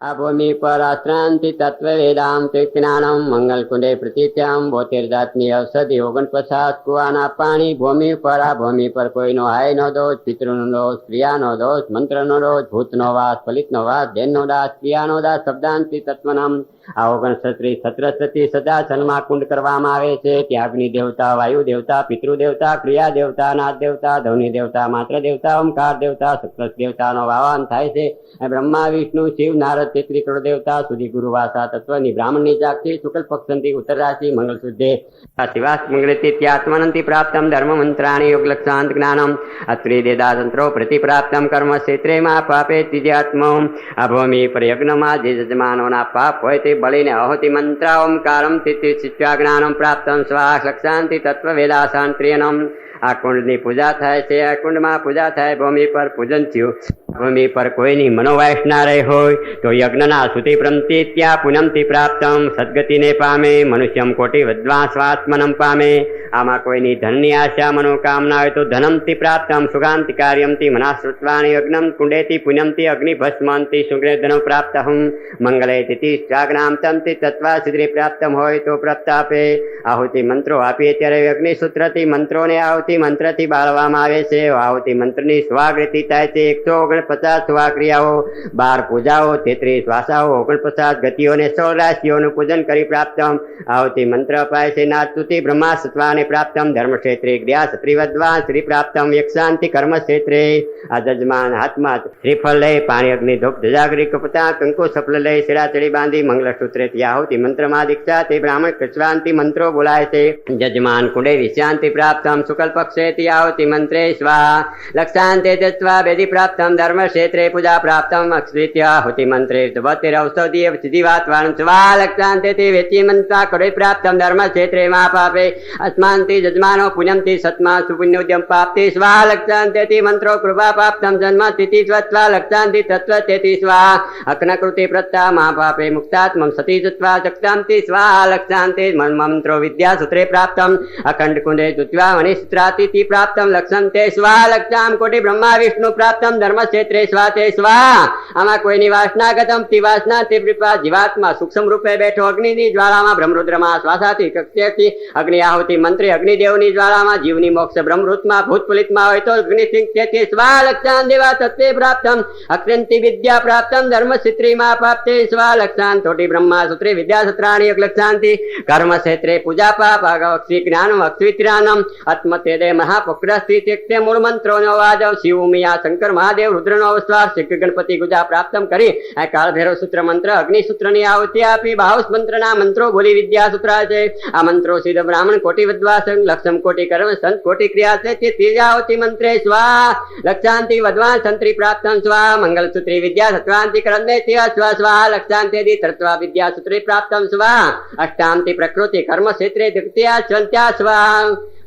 આ ભૂમિ પર આશ્રાંતિ તત્વ વેદાંત જ્ઞાનમ મંગલ કુંડે પ્રતિત્યામ 72 જાતની ઔષધિ 49 કુવાના પાણી ભૂમિ પર આ ભૂમિ પર કોઈનો હાય નો દોષ, પિતૃનો દોષ, ક્રિયાનો દોષ, મંત્રનો દોષ, ભૂતનો વાસ, ફલિતનો વાસ, ધેનનો દાસ, ક્રિયાનો દાસ, શબ્દાંતિ તત્વનામ આ 69 સત્રસતી સદાસનમાં કુંડ કરવામાં આવે છે. ત્યાં અગ્નિ દેવતા, વાયુ દેવતા, પિતૃ દેવતા, ક્રિયા દેવતા, નાદ દેવતા, ધવની દેવતા, માત્ર દેવતા, ઓમકાર દેવતા, સપ્તસ દેવતાનો વાહન થાય છે. બ્રહ્મા, વિષ્ણુ, શિવ, નારદ, 33 કરોડ દેવતા સુધી ગુરુવાસા તત્વની બ્રાહ્મણની જાગતી શુક્લ પક્ષંતિ ઉત્તર રાશિ મંગલ શુદ્ધે શિવાસ મંગળેતિ ત્યાત્મનંતિ પ્રાપ્તમ ધર્મ મંત્રાણી યોગ લક્ષાંત જ્ઞાનમ અત્રિ દેદાતંત્રો પ્રતિપ્રાપ્તમ કર્મ ક્ષેત્રેમાં પાપે તિજ્યાત્મ આ ભૂમિ પર યજ્ઞમાં જે યજમાનોના પાપ હોય તે બળીને અહોતિ મંત્ર ઓમકારમ તિથિ શિષ્યા જ્ઞાનમ પ્રાપ્તમ સ્વાહ લક્ષાંતિ તત્વ વેદાશાંત્રિયનમ આ કુંડની પૂજા થાય છે. આ કુંડમાં પૂજા થાય, ભૂમિ પર પૂજન થયું. ભૂમિ પર કોઈની મનોવાસના રહી હોય તો યજ્ઞના સુતિ પ્રમતિ ત્યાં પુનમથી પ્રાપ્તમ સદગતિને પામે. મનુષ્યમ કોટી વદ્વાસ્વાત્મનમ પામે. આમાં કોઈની ધનની આશા મનોકામના હોય તો ધનમથી પ્રાપ્તમ સુગાંતિ કાર્યમથી મનાશ્રુત્વાણી યજ્ઞમ કુંડેથી પુનમથી અગ્નિ ભસ્માંતિ સુગ્રેધનો પ્રાપ્તહમ મંગલે તિથિ જાગનામ તમથી તત્વા સિદ્ધિ પ્રાપ્તમ હોય તો પ્રતાપે આહુતિ મંત્રો આપીએ ત્યારે અગ્નિસૂત્રથી મંત્રોને આહુતિ મંત્રથી બાળવામાં આવે છે. આહુતિ મંત્રની સ્વાગૃતિ થાય છે. 149 સ્વાક્રિયાઓ, 12 પૂજાઓ, 33 વાસાઓ, 49 ગતિઓને 16 રાશિઓનું પૂજન કરી પ્રાપ્તમ આહુતિ મંત્ર અપાય છે. નાસ્તુતિ બ્રહ્મા સત્વાને પ્રાપ્તમ ધર્મ ક્ષેત્રે જ્ઞા સત્રિવદ્વા શ્રી પ્રાપ્તમ યક્ષાંતિ કર્મ ક્ષેત્રે આ જજમાન હાથમાં શ્રીફળ લઈ પાણી અગ્નિ ધૂપ ધજાગરી કપતા કંકુ સફળ લઈ શિરાચડી બાંધી મંગલસૂત્રેથી આહુતિ મંત્રમાં દીક્ષા તે બ્રાહ્મણ કૃષ્ણાંતિ મંત્રો બોલાય છે. જજમાન કુંડે વિશ્યાંતિ પ્રાપ્તમ શુક્લ પક્ષેથી આહુતિ મંત્રે સ્વાહા લક્ષાંતે તત્વા વેદી પ્રાપ્તમ ધર્મ ક્ષેત્રે પૂજા પ્રાપ્તમ અક્ષિત્યાહુતિ મંત્રે 72 ઔષધીય સિદ્ધિવાત વાણમ સ્વાહા લક્ષાંતે વેચી મંત્રા કરે પ્રાપ્તમ ધર્મ ક્ષેત્રે મા પાપે अस्मान्ति जजमानो पुण्यंति सत्मा सुपुण्योद्यम पाप्ति स्वा लक्षान्ति मंत्रो कृपा पाप्तम जन्म तिथि स्वत्वा लक्षान्ति तत्व तेति स्वा अग्नकृति प्रत्ता महापापे मुक्तात्मं सती जत्वा चक्तांति स्वा लक्षान्ति मंत्रो विद्या सूत्रे प्राप्तम अखंड कुंडे जुत्वा मणिसूत्राति प्राप्तम लक्षन्ते स्वा लक्षाम कोटि ब्रह्मा विष्णु प्राप्तम धर्म क्षेत्रे स्वाते स्वा आमा कोईनी वासनागतम ति वासना ति विपा जीवात्मा सूक्ष्म रूपे बैठो अग्निनी ज्वालामां ब्रह्मरुद्रमा श्वासाति कक्ष्यति अग्नि आहुति मंत्री अग्निदेवनी ज्वालामां जीवनी मोक्ष ब्रह्मरूपमां भूतपुलितमां होय तो अग्निसिंह तेति स्वा लक्षान् देवा तत्ते प्राप्तम अक्षंति विद्या प्राप्तम धर्म क्षेत्रेमा प्राप्ते स्वा लक्षान् तोटि ब्रह्मा सूत्रे विद्या सत्राणि एक लक्षान्ति कर्म क्षेत्रे पूजा पाप अक्षि ज्ञानम अक्षवित्रानम आत्मतेदे महापक्रस्ति त्यक्ते मूल मंत्रोनो वाजव शिव उमिया शंकर महादेव रुद्रनो स्वार श्री गणपति गुजा प्राप्तम करी आ काल भैरव सूत्र मंत्र अग्नि सूत्रनी आहुति आपी बाहुस मंत्रना मंत्रो बोली विद्या सूत्रा छे आ मंत्रो सिद्ध ब्राह्मण कोटि विद्वासं लक्षम कोटि कर्म संत कोटि क्रिया से तीजावती मंत्रे स्वा लक्षांति वद्वान संत्री प्राप्तम स्वा मंगल सूत्री विद्या सत्वांति करन्ने स्वा स्वा स्वा लक्षांति दि तत्वा विद्या सूत्री प्राप्तम स्वा अष्टांति प्रकृति कर्म क्षेत्रे द्वितीया चंत्या स्वा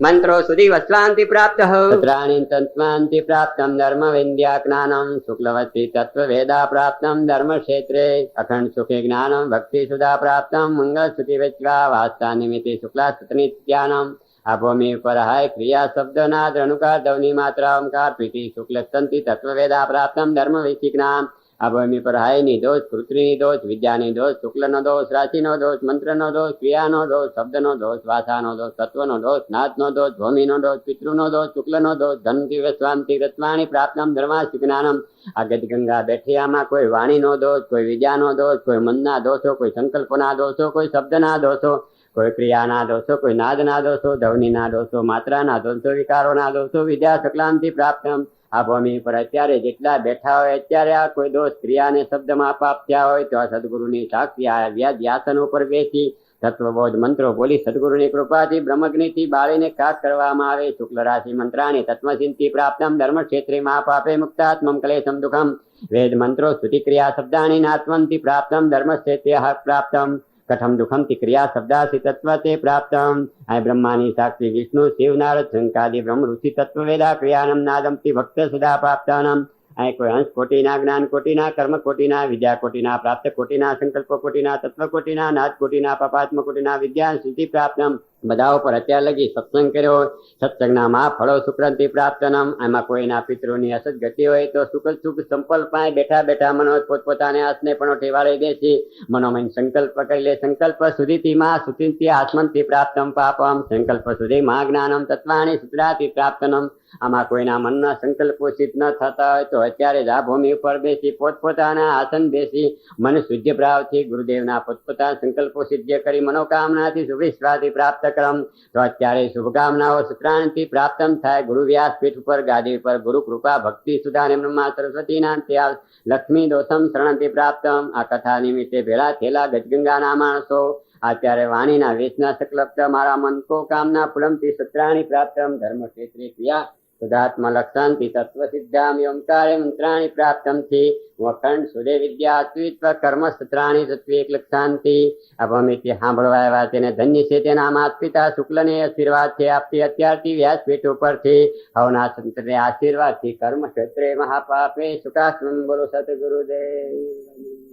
मंत्रो सुधि वस्वांति प्राप्त सत्राणि तन्त्वांति प्राप्तम धर्म विद्या ज्ञानम शुक्लवती तत्व वेदा प्राप्तम धर्म क्षेत्रे अखंड सुखे ज्ञानम भक्ति सुधा प्राप्तम मंगल सुति वेच्वा वास्ता निमित्ते शुक्ला सतनित्यानम आ भूमि पर हाय क्रिया शब्द नाद अनुकार ध्वनि मात्रा ओंकार प्रीति शुक्ल संति तत्व वेदा प्राप्तम धर्म विचिज्ञान आ भूमि पर हाय नि दोष कृत्रि दोष विद्या नि दोष शुक्ल नो दोष राशि नो दोष मंत्र नो दोष क्रिया नो दोष शब्द नो दोष वासा नो दोष तत्व नो दोष नाद नो दोष भूमि नो दोष पितृ नो दोष शुक्ल नो दोष धन दिवस्वांति रत्वाणी प्राप्तम धर्मास्ति ज्ञानम आ गति गंगा बैठिया में कोई वाणी नो दोष कोई विद्या नो दोष कोई मन ना दोषो कोई संकल्पना दोषो कोई शब्द ना दोषो कोई क्रिया ना दोषो कोई नाद ना दोषो ध्वनि ना दोषो मात्रा ना दोषो विकारो ना दोषो विद्या सकलांति प्राप्तम आ भूमि पर अत्यारे जेटला बैठा होय अत्यारे आ कोई दोष क्रिया ने शब्द में पाप थया होय तो सद्गुरुनी साक्षी आ व्याध्यासन पर बेसी तत्वबोध मंत्रो बोली सद्गुरुनी कृपाथी ब्रह्मग्निथी बाळीने काट करवामां आवे शुक्ल राशि मंत्राणि तत्वसिद्धि प्राप्तम धर्म क्षेत्रे महापापे मुक्तात्मं क्लेशम दुःखम वेद मंत्रो स्तुति क्रिया शब्दानि नात्वन्ति प्राप्तम धर्म क्षेत्रे प्राप्तम कथम दुखम ति क्रिया शब्दासि तत्वते प्राप्तम आय ब्रह्मानि साक्षी विष्णु शिव नारद शंकादि ब्रह्म ऋषि तत्व वेदा क्रियानम नादम ति भक्त सदा प्राप्तानम आय कोई अंश कोटिना ज्ञान कोटिना कर्म कोटिना विद्या कोटिना प्राप्त कोटिना संकल्प कोटिना तत्व कोटिना नाद कोटिना पापात्म कोटिना विद्या सिद्धि प्राप्तम બધા ઉપર અત્યાર લગી સત્સંગ કર્યો, સત્સંગના મહાફળો સુક્રાંતિ પ્રાપ્તનમ. આમાં કોઈના પિતૃની અસત ગતિ હોય તો સુખ સંકલ્પ પાસે બેઠા બેઠા મનો પોતપોતાને હાથને પણ ઠેવાડી દેશી મનોમય સંકલ્પ કરી લે. સંકલ્પ સુધીથી માં સુતિથી આત્મનથી પ્રાપ્તમ પાપમ. સંકલ્પ સુધી માં જ્ઞાનમ તત્વાણી સુત્રાથી પ્રાપ્તનમ. આમાં કોઈના મનના સંકલ્પો સિદ્ધ ન થતા હોય તો અત્યારે જ આ ભૂમિ ઉપર બેસી પોતપોતાના આસન બેસી મન શુદ્ધ ભાવથી ગુરુદેવના પોતપોતાના સંકલ્પો સિદ્ધ કરી મનોકામનાથી શુભેચ્છાથી પ્રાપ્ત કરમ. તો અત્યારે શુભકામનાઓ સુત્રાણથી પ્રાપ્તમ થાય. ગુરુ વ્યાસપીઠ ઉપર ગાદી ઉપર ગુરુ કૃપા ભક્તિ સુધાને બ્રહ્મા સરસ્વતીના ત્યાગ લક્ષ્મી દોષમ શરણથી પ્રાપ્તમ. આ કથા નિમિત્તે ભેળા થયેલા ગજગંગાના માણસો અત્યારે વાણીના વેચના સંકલ્પ મારા મન કો કામના ફુલમથી સત્રાણી પ્રાપ્તમ. ધર્મ ક્ષેત્રે ક્રિયા સુધાત્મ લક્ષાંતિ તત્વ સિદ્ધામ ઓમકારે મંત્રાણી પ્રાપ્તમ થી વખંડ સુદે વિદ્યા અસ્તિત્વ કર્મ સત્રાણી તત્વ એક લક્ષાંતિ. અભમિતિ સાંભળવા આવ્યા તેને ધન્ય છે. તેના માતા પિતા શુક્લને આશીર્વાદ છે આપતી અત્યારથી વ્યાસપીઠ ઉપરથી હવના સંતને આશીર્વાદથી કર્મ ક્ષેત્રે મહાપાપે સુખાસ્મ. બોલો સતગુરુદેવ.